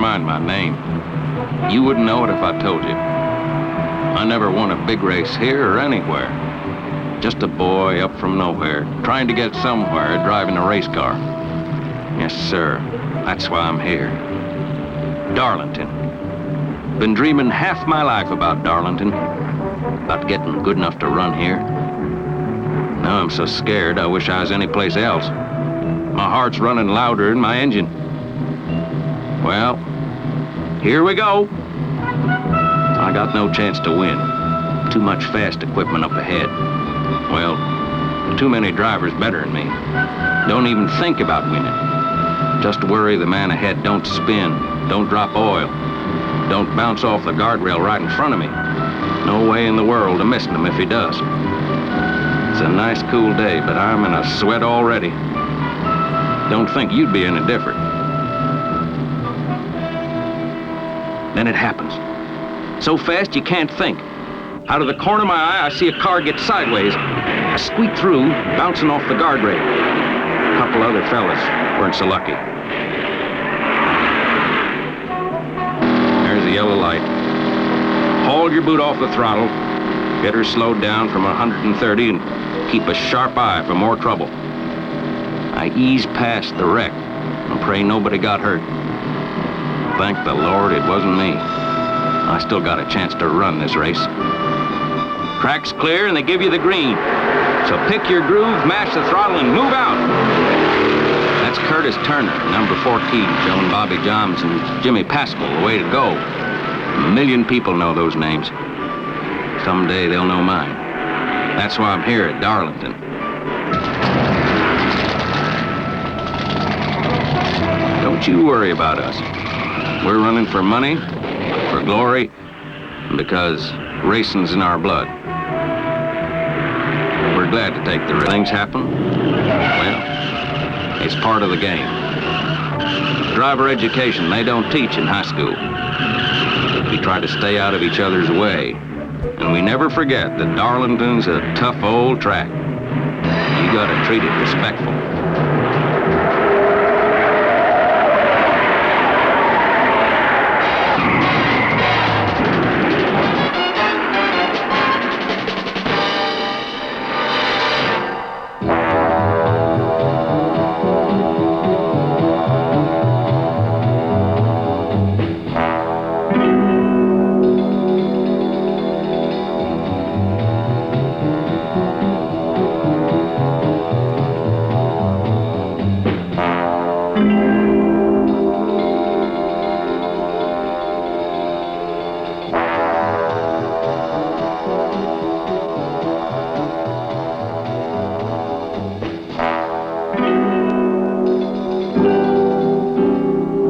mind my name. You wouldn't know it if I told you. I never won a big race here or anywhere. Just a boy up from nowhere, trying to get somewhere driving a race car. Yes, sir. That's why I'm here. Darlington. Been dreaming half my life about Darlington. About getting good enough to run here. Now I'm so scared I wish I was anyplace else. My heart's running louder than my engine. Well, here we go. I got no chance to win. Too much fast equipment up ahead. Well, too many drivers better than me. Don't even think about winning. Just worry the man ahead don't spin, don't drop oil, don't bounce off the guardrail right in front of me. No way in the world of missing him if he does. It's a nice cool day, but I'm in a sweat already. Don't think you'd be any different. Then it happens. So fast you can't think. Out of the corner of my eye, I see a car get sideways. I squeak through, bouncing off the guardrail. A couple other fellas weren't so lucky. There's the yellow light. Haul your boot off the throttle. Get her slowed down from 130 and keep a sharp eye for more trouble. I ease past the wreck and pray nobody got hurt. Thank the Lord it wasn't me. I still got a chance to run this race. Track's clear and they give you the green. So pick your groove, mash the throttle, and move out. That's Curtis Turner, number 14, showing Bobby Johns and Jimmy Pascal the way to go. A million people know those names. Someday they'll know mine. That's why I'm here at Darlington. Don't you worry about us. We're running for money, for glory, because racing's in our blood. We're glad to take the risk. Things happen. Well, it's part of the game. Driver education they don't teach in high school. We try to stay out of each other's way. And we never forget that Darlington's a tough old track. You gotta treat it respectful.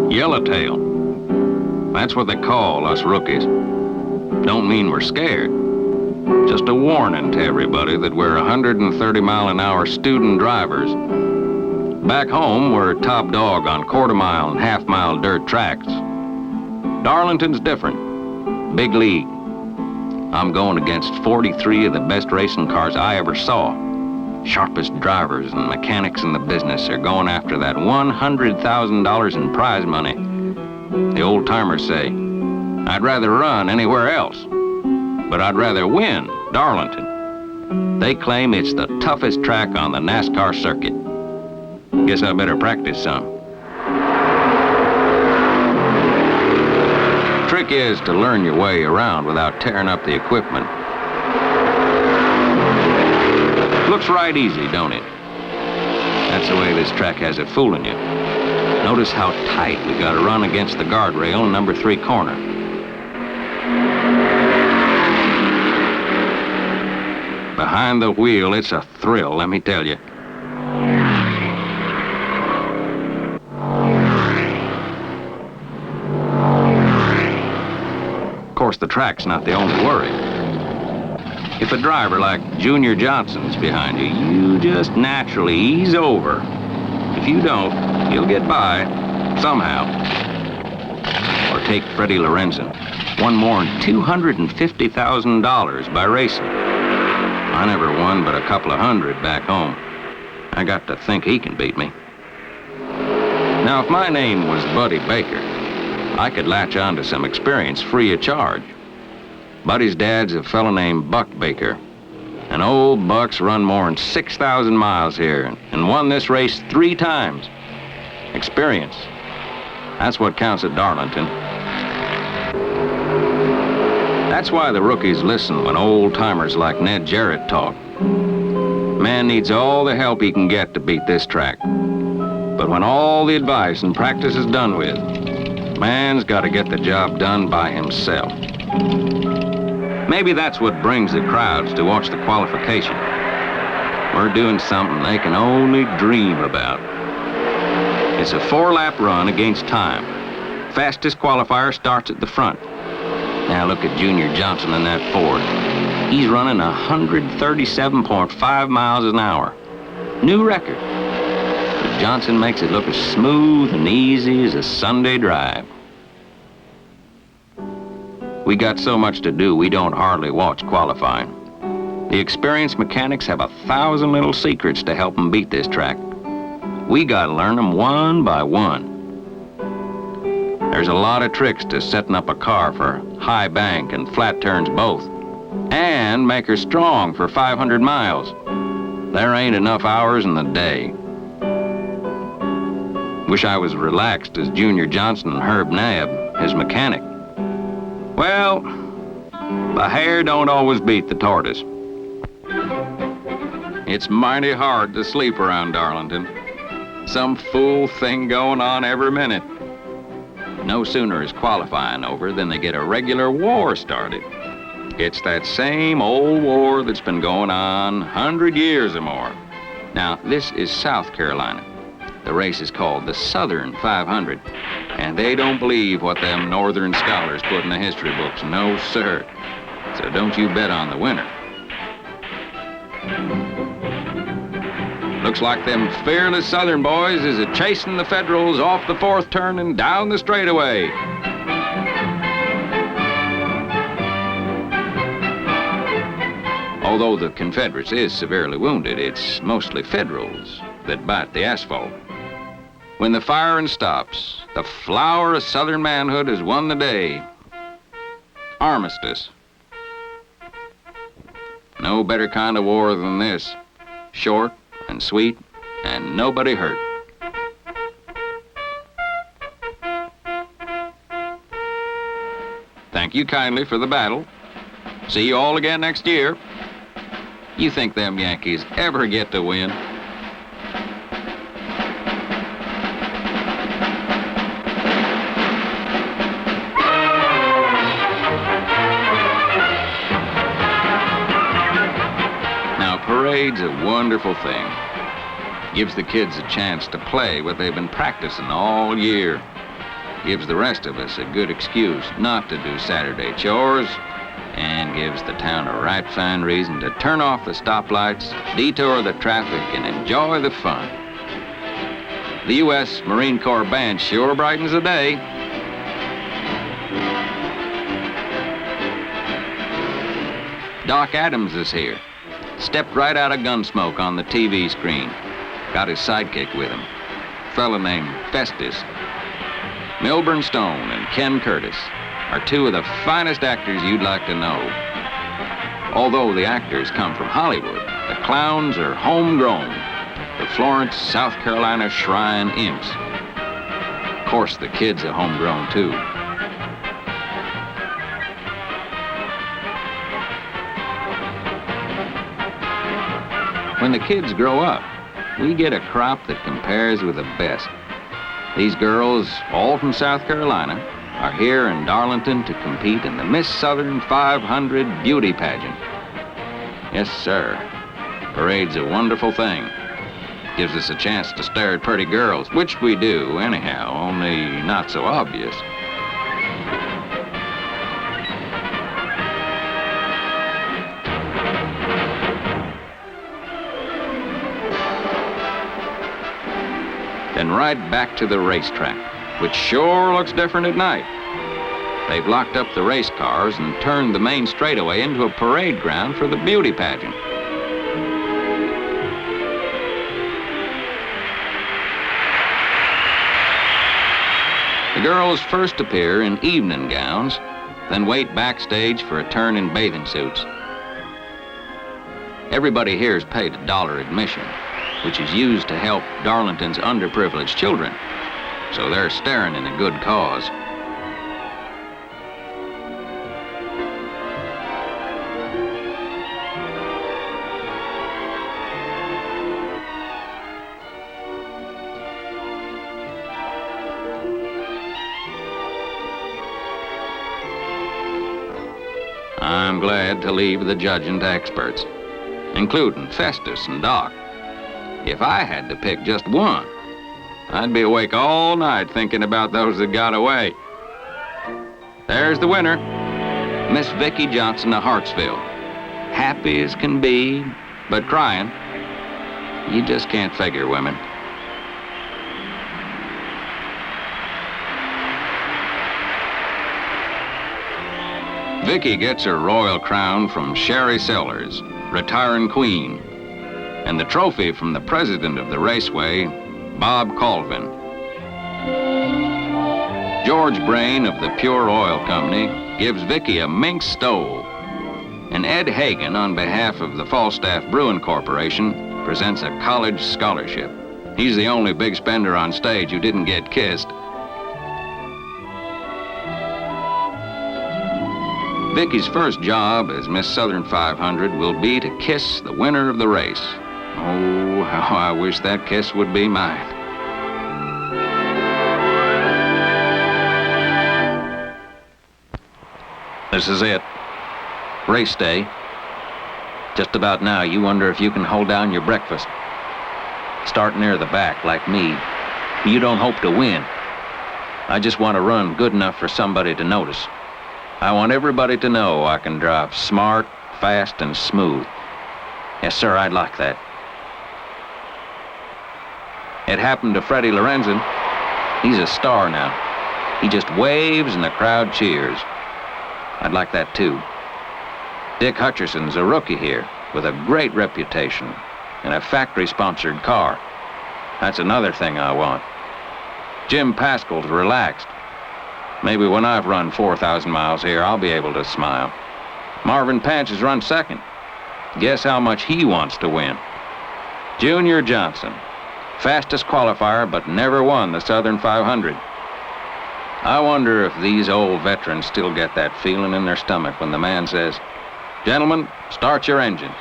Yellowtail. That's what they call us rookies. Don't mean we're scared. Just a warning to everybody that we're 130-mile-an-hour student drivers. Back home, we're top dog on quarter-mile and half-mile dirt tracks. Darlington's different. Big league. I'm going against 43 of the best racing cars I ever saw. Sharpest drivers and mechanics in the business are going after that $100,000 in prize money. The old-timers say, I'd rather run anywhere else, but I'd rather win Darlington. They claim it's the toughest track on the NASCAR circuit. Guess I better practice some. Trick is to learn your way around without tearing up the equipment. Looks right easy, don't it? That's the way this track has it fooling you. Notice how tight we got to run against the guardrail in number 3 corner. Behind the wheel, it's a thrill, let me tell you. Of course, the track's not the only worry. If a driver like Junior Johnson's behind you, you just naturally ease over. If you don't, you'll get by, somehow. Or take Freddie Lorenzen, won more than $250,000 by racing. I never won but a couple of hundred back home. I got to think he can beat me. Now, if my name was Buddy Baker, I could latch on to some experience free of charge. Buddy's dad's a fellow named Buck Baker. And old Buck's run more than 6,000 miles here and won this race 3 times. Experience. That's what counts at Darlington. That's why the rookies listen when old-timers like Ned Jarrett talk. Man needs all the help he can get to beat this track. But when all the advice and practice is done with, man's got to get the job done by himself. Maybe that's what brings the crowds to watch the qualification. We're doing something they can only dream about. It's a 4-lap run against time. Fastest qualifier starts at the front. Now look at Junior Johnson in that Ford. He's running 137.5 miles an hour. New record. But Johnson makes it look as smooth and easy as a Sunday drive. We got so much to do, we don't hardly watch qualifying. The experienced mechanics have 1,000 little secrets to help them beat this track. We gotta learn them one by one. There's a lot of tricks to setting up a car for high bank and flat turns both, and make her strong for 500 miles. There ain't enough hours in the day. Wish I was relaxed as Junior Johnson and Herb Nabb, his mechanic. Well, the hare don't always beat the tortoise. It's mighty hard to sleep around Darlington. Some fool thing going on every minute. No sooner is qualifying over than they get a regular war started. It's that same old war that's been going on 100 years or more. Now, this is South Carolina. The race is called the Southern 500, and they don't believe what them northern scholars put in the history books. No, sir. So don't you bet on the winner. Looks like them fearless Southern boys is a-chasing the Federals off the 4th turn and down the straightaway. Although the Confederates is severely wounded, it's mostly Federals that bite the asphalt. When the firing stops, the flower of Southern manhood has won the day. Armistice. No better kind of war than this. Short and sweet and nobody hurt. Thank you kindly for the battle. See you all again next year. You think them Yankees ever get to win? Parade's a wonderful thing. Gives the kids a chance to play what they've been practicing all year. Gives the rest of us a good excuse not to do Saturday chores, and gives the town a right fine reason to turn off the stoplights, detour the traffic, and enjoy the fun. The U.S. Marine Corps Band sure brightens the day. Doc Adams is here. Stepped right out of Gunsmoke on the TV screen. Got his sidekick with him. A fella named Festus. Milburn Stone and Ken Curtis are 2 of the finest actors you'd like to know. Although the actors come from Hollywood, the clowns are homegrown. The Florence, South Carolina Shrine Imps. Of course, the kids are homegrown too. When the kids grow up, we get a crop that compares with the best. These girls, all from South Carolina, are here in Darlington to compete in the Miss Southern 500 beauty pageant. Yes, sir. Parade's a wonderful thing. Gives us a chance to stare at pretty girls, which we do anyhow, only not so obvious. Then right back to the racetrack, which sure looks different at night. They've locked up the race cars and turned the main straightaway into a parade ground for the beauty pageant. The girls first appear in evening gowns, then wait backstage for a turn in bathing suits. Everybody here is paid $1 admission, which is used to help Darlington's underprivileged children, so they're staring in a good cause. I'm glad to leave the judging to experts, including Festus and Doc. If I had to pick just one, I'd be awake all night thinking about those that got away. There's the winner, Miss Vicki Johnson of Hartsville. Happy as can be, but crying. You just can't figure women. Vicki gets her royal crown from Sherry Sellers, retiring queen, and the trophy from the president of the raceway, Bob Colvin. George Brain of the Pure Oil Company gives Vicki a mink stole, and Ed Hagen, on behalf of the Falstaff Brewing Corporation, presents a college scholarship. He's the only big spender on stage who didn't get kissed. Vicki's first job as Miss Southern 500 will be to kiss the winner of the race. Oh, how I wish that kiss would be mine. This is it. Race day. Just about now, you wonder if you can hold down your breakfast. Start near the back, like me. You don't hope to win. I just want to run good enough for somebody to notice. I want everybody to know I can drive smart, fast, and smooth. Yes, sir, I'd like that. It happened to Freddie Lorenzen. He's a star now. He just waves and the crowd cheers. I'd like that, too. Dick Hutcherson's a rookie here with a great reputation and a factory-sponsored car. That's another thing I want. Jim Pascal's relaxed. Maybe when I've run 4,000 miles here, I'll be able to smile. Marvin Pants has run second. Guess how much he wants to win. Junior Johnson, fastest qualifier, but never won the Southern 500. I wonder if these old veterans still get that feeling in their stomach when the man says, "Gentlemen, start your engines."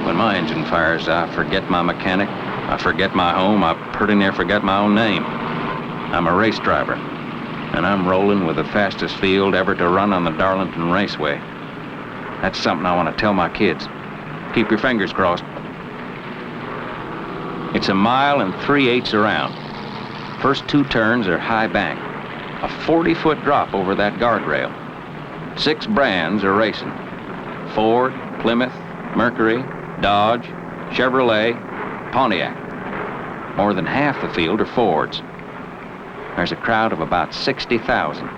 When my engine fires, I forget my mechanic, I forget my home, I pretty near forget my own name. I'm a race driver, and I'm rolling with the fastest field ever to run on the Darlington Raceway. That's something I want to tell my kids. Keep your fingers crossed. It's 1 3/8 miles around. First 2 turns are high bank, a 40-foot drop over that guardrail. 6 brands are racing: Ford, Plymouth, Mercury, Dodge, Chevrolet, Pontiac. More than half the field are Fords. There's a crowd of about 60,000.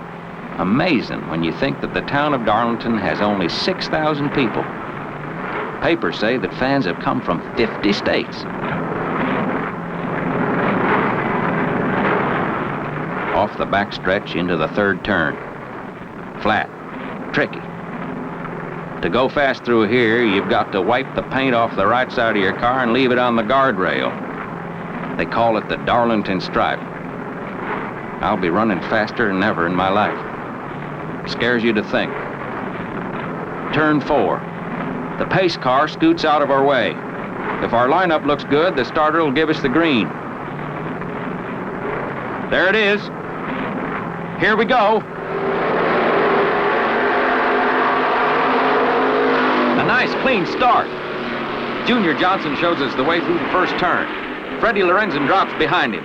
Amazing when you think that the town of Darlington has only 6,000 people. Papers say that fans have come from 50 states. Off the backstretch into the 3rd turn. Flat, tricky. To go fast through here, you've got to wipe the paint off the right side of your car and leave it on the guardrail. They call it the Darlington Stripe. I'll be running faster than ever in my life. Scares you to think. Turn 4. The pace car scoots out of our way. If our lineup looks good, the starter will give us the green. There it is. Here we go. A nice clean start. Junior Johnson shows us the way through the first turn. Freddie Lorenzen drops behind him.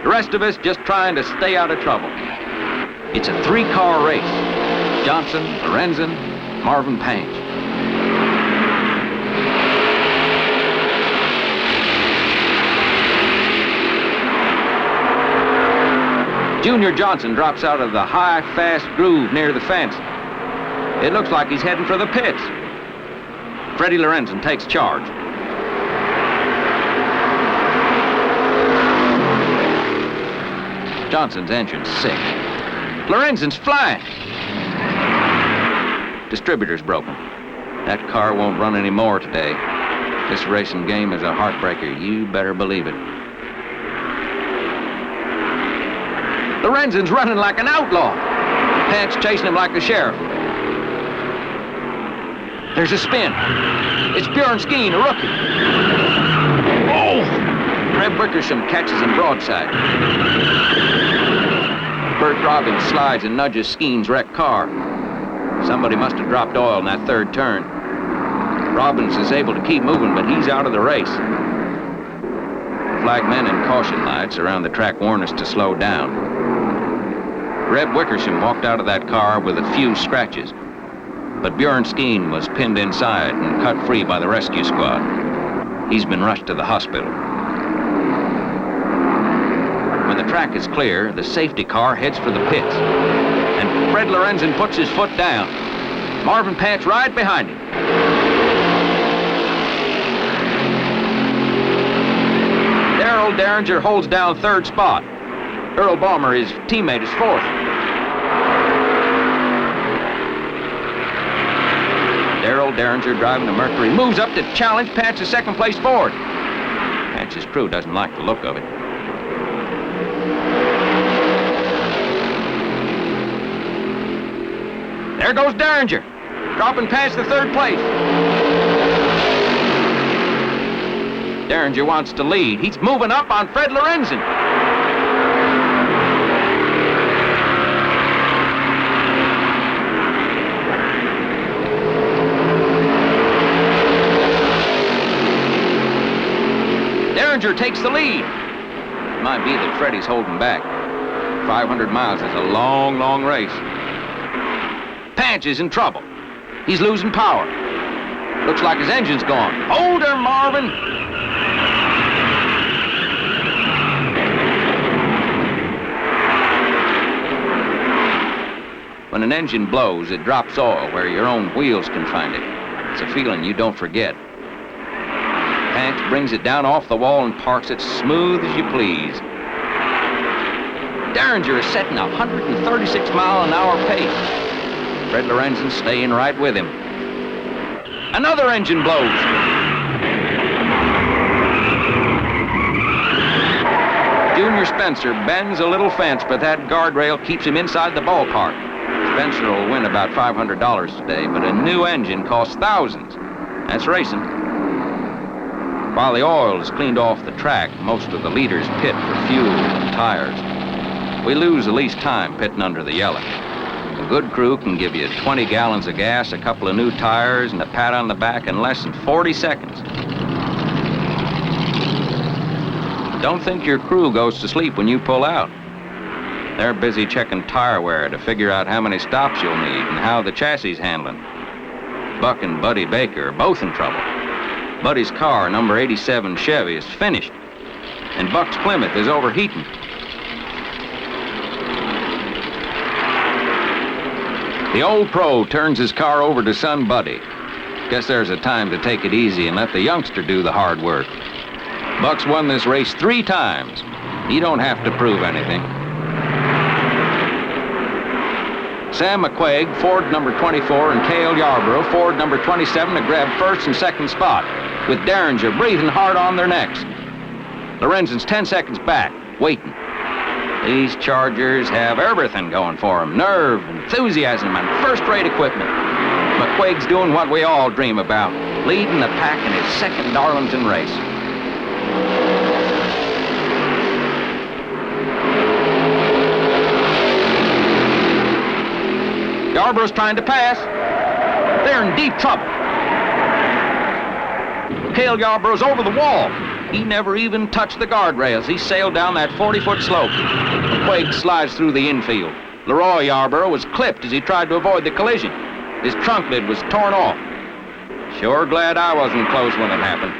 The rest of us just trying to stay out of trouble. It's a 3-car race. Johnson, Lorenzen, Marvin Page. Junior Johnson drops out of the high, fast groove near the fence. It looks like he's heading for the pits. Freddie Lorenzen takes charge. Johnson's engine's sick. Lorenzen's flying. Distributor's broken. That car won't run any more today. This racing game is a heartbreaker. You better believe it. Lorenzen's running like an outlaw. Pat's chasing him like the sheriff. There's a spin. It's Bjorn Skeen, a rookie. Oh! Reb Wickersham catches him broadside. Bert Robbins slides and nudges Skeen's wrecked car. Somebody must have dropped oil in that third turn. Robbins is able to keep moving, but he's out of the race. Flagmen and caution lights around the track warn us to slow down. Reb Wickersham walked out of that car with a few scratches, but Bjorn Skeen was pinned inside and cut free by the rescue squad. He's been rushed to the hospital. When the track is clear, the safety car heads for the pits, and Fred Lorenzen puts his foot down. Marvin Pat's right behind him. Darrell Derringer holds down third spot. Earl Balmer, his teammate, is fourth. Darrell Derringer, driving the Mercury, moves up to challenge Pat's second place Ford. Pat's crew doesn't like the look of it. There goes Derringer, dropping past the third place. Derringer wants to lead. He's moving up on Fred Lorenzen. Derringer takes the lead. It might be that Freddie's holding back. 500 miles is a long, long race. Patch is in trouble. He's losing power. Looks like his engine's gone. Hold her, Marvin! When an engine blows, it drops oil where your own wheels can find it. It's a feeling you don't forget. Patch brings it down off the wall and parks it smooth as you please. Derringer is setting a 136-mile-an-hour pace. Fred Lorenzen staying right with him. Another engine blows. Junior Spencer bends a little fence, but that guardrail keeps him inside the ballpark. Spencer will win about $500 today, but a new engine costs thousands. That's racing. While the oil is cleaned off the track, most of the leaders pit for fuel and tires. We lose the least time pitting under the yellow. A good crew can give you 20 gallons of gas, a couple of new tires, and a pat on the back in less than 40 seconds. Don't think your crew goes to sleep when you pull out. They're busy checking tire wear to figure out how many stops you'll need and how the chassis is handling. Buck and Buddy Baker are both in trouble. Buddy's car, number 87 Chevy, is finished, and Buck's Plymouth is overheating. The old pro turns his car over to son Buddy. Guess there's a time to take it easy and let the youngster do the hard work. Buck's won this race 3 times. He don't have to prove anything. Sam McQuaig, Ford number 24, and Cale Yarborough, Ford number 27, to grab first and second spot, with Derringer breathing hard on their necks. Lorenzen's 10 seconds back, waiting. These Chargers have everything going for them. Nerve, enthusiasm, and first-rate equipment. McQuaig's doing what we all dream about, leading the pack in his second Darlington race. Yarborough's trying to pass. They're in deep trouble. Cale Yarborough's over the wall. He never even touched the guardrails. He sailed down that 40-foot slope. McQuaig slides through the infield. Leroy Yarborough was clipped as he tried to avoid the collision. His trunk lid was torn off. Sure glad I wasn't close when it happened.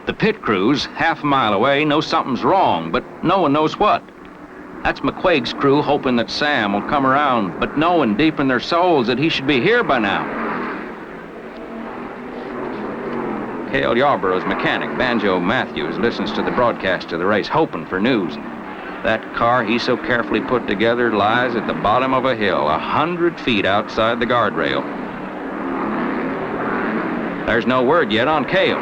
The pit crews, half a mile away, know something's wrong, but no one knows what. That's McQuaig's crew hoping that Sam will come around, but knowing deep in their souls that he should be here by now. Cale Yarborough's mechanic, Banjo Matthews, listens to the broadcast of the race, hoping for news. That car he so carefully put together lies at the bottom of a hill, 100 feet outside the guardrail. There's no word yet on Cale.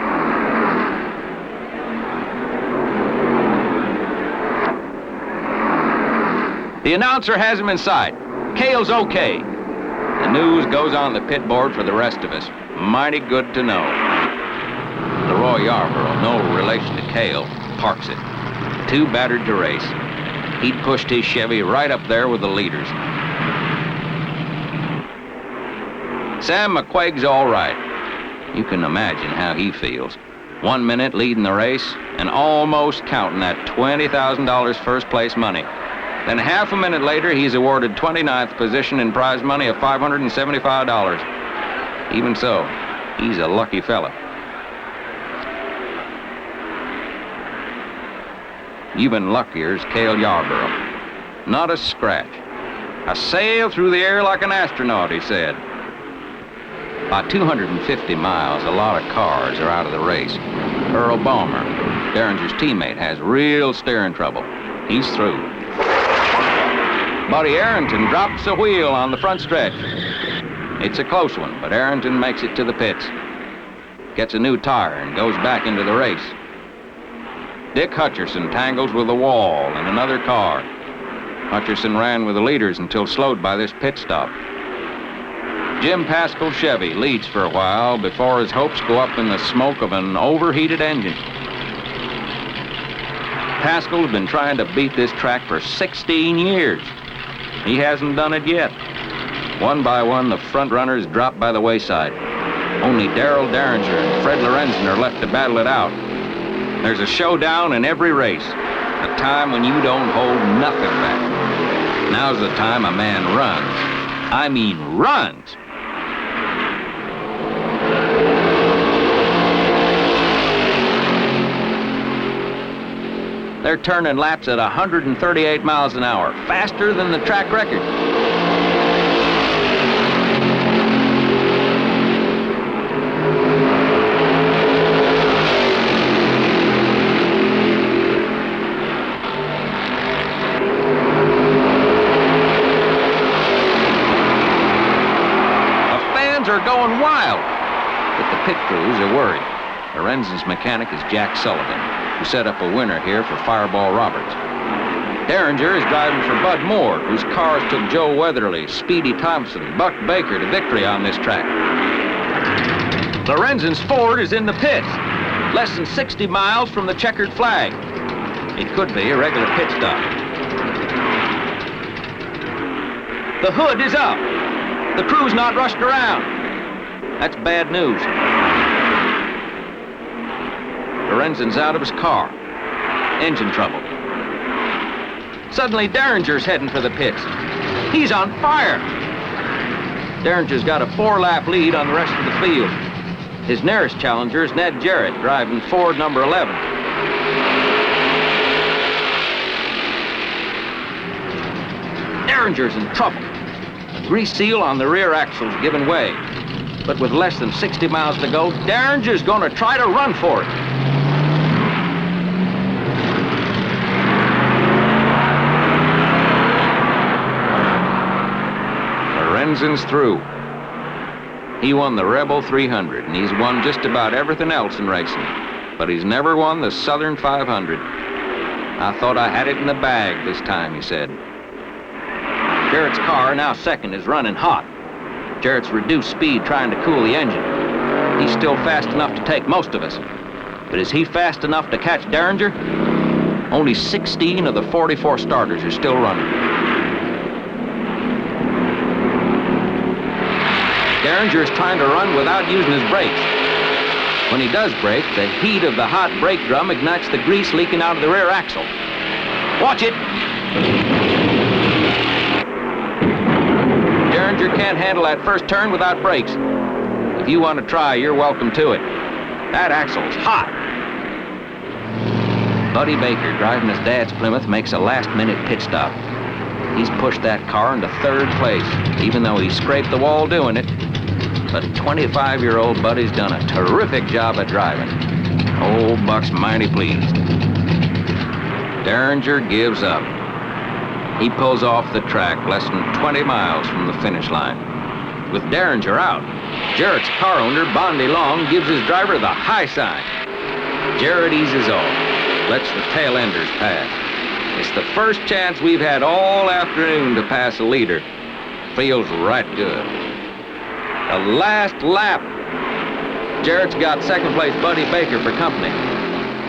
The announcer has him in sight. Cale's okay. The news goes on the pit board for the rest of us. Mighty good to know. Leroy Yarborough, no relation to Cale, parks it. Too battered to race. He'd pushed his Chevy right up there with the leaders. Sam McQuaig's all right. You can imagine how he feels. 1 minute leading the race and almost counting that $20,000 first place money. Then half a minute later, he's awarded 29th position in prize money of $575. Even so, he's a lucky fella. Even luckier is Cale Yarborough. Not a scratch. I sail through the air like an astronaut, he said. By 250 miles, a lot of cars are out of the race. Earl Balmer, Derringer's teammate, has real steering trouble. He's through. Buddy Arrington drops a wheel on the front stretch. It's a close one, but Arrington makes it to the pits. Gets a new tire and goes back into the race. Dick Hutcherson tangles with a wall and another car. Hutcherson ran with the leaders until slowed by this pit stop. Jim Pascal's Chevy leads for a while before his hopes go up in the smoke of an overheated engine. Pascal's been trying to beat this track for 16 years. He hasn't done it yet. One by one, the front runners drop by the wayside. Only Darrell Derringer and Fred Lorenzen are left to battle it out. There's a showdown in every race, a time when you don't hold nothing back. Now's the time a man runs. I mean runs. They're turning laps at 138 miles an hour, faster than the track record. Are going wild, but the pit crews are worried. Lorenzen's mechanic is Jack Sullivan, who set up a winner here for Fireball Roberts. Derringer is driving for Bud Moore, whose cars took Joe Weatherly, Speedy Thompson, Buck Baker to victory on this track. Lorenzen's Ford is in the pits, less than 60 miles from the checkered flag. It could be a regular pit stop. The hood is up. The crew's not rushed around. That's bad news. Lorenzen's out of his car. Engine trouble. Suddenly, Derringer's heading for the pits. He's on fire. Derringer's got a 4-lap lead on the rest of the field. His nearest challenger is Ned Jarrett, driving Ford number 11. Derringer's in trouble. The grease seal on the rear axle's giving way. But with less than 60 miles to go, Derringer's going to try to run for it. Lorenzen's through. He won the Rebel 300, and he's won just about everything else in racing. But he's never won the Southern 500. I thought I had it in the bag this time, he said. Jarrett's car, now second, is running hot. Jarrett's reduced speed trying to cool the engine. He's still fast enough to take most of us. But is he fast enough to catch Derringer? Only 16 of the 44 starters are still running. Derringer is trying to run without using his brakes. When he does brake, the heat of the hot brake drum ignites the grease leaking out of the rear axle. Watch it! Derringer can't handle that first turn without brakes. If you want to try, you're welcome to it. That axle's hot. Buddy Baker, driving his dad's Plymouth, makes a last-minute pit stop. He's pushed that car into third place, even though he scraped the wall doing it. But 25-year-old Buddy's done a terrific job at driving. Old Buck's mighty pleased. Derringer gives up. He pulls off the track less than 20 miles from the finish line. With Derringer out, Jarrett's car owner, Bondi Long, gives his driver the high sign. Jarrett eases off, lets the tail enders pass. It's the first chance we've had all afternoon to pass a leader. Feels right good. The last lap. Jarrett's got second place Buddy Baker for company.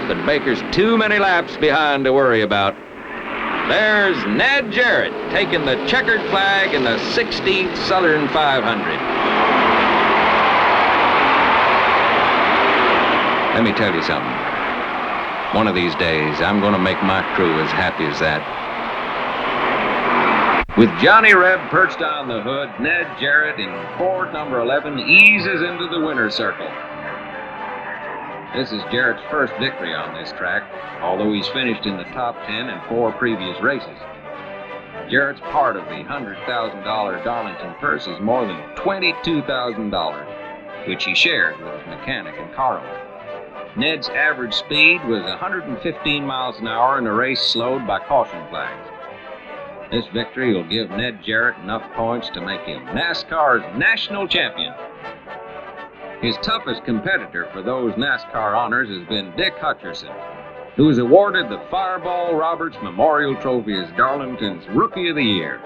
But Baker's too many laps behind to worry about. There's Ned Jarrett taking the checkered flag in the 16th Southern 500. Let me tell you something. One of these days, I'm going to make my crew as happy as that. With Johnny Reb perched on the hood, Ned Jarrett in Ford number 11 eases into the winner's circle. This is Jarrett's first victory on this track, although he's finished in the top 10 in 4 previous races. Jarrett's part of the $100,000 Darlington purse is more than $22,000, which he shared with his mechanic and car owner. Ned's average speed was 115 miles an hour in a race slowed by caution flags. This victory will give Ned Jarrett enough points to make him NASCAR's national champion. His toughest competitor for those NASCAR honors has been Dick Hutcherson, who was awarded the Fireball Roberts Memorial Trophy as Darlington's Rookie of the Year.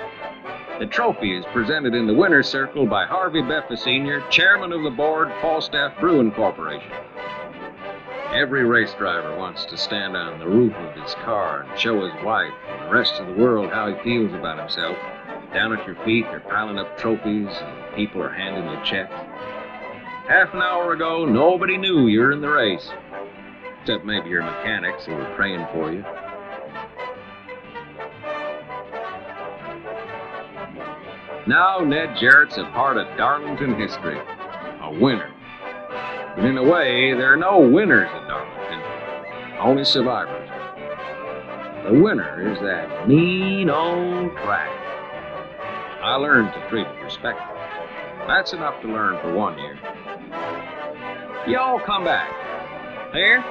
The trophy is presented in the winner's circle by Harvey Beffa Sr., chairman of the board, Falstaff Brewing Corporation. Every race driver wants to stand on the roof of his car and show his wife and the rest of the world how he feels about himself. Down at your feet, they're piling up trophies and people are handing you checks. Half an hour ago, nobody knew you were in the race, except maybe your mechanics who were praying for you. Now Ned Jarrett's a part of Darlington history, a winner. But in a way, there are no winners at Darlington, only survivors. The winner is that mean old track. I learned to treat it respectfully. That's enough to learn for 1 year. Y'all come back. Here?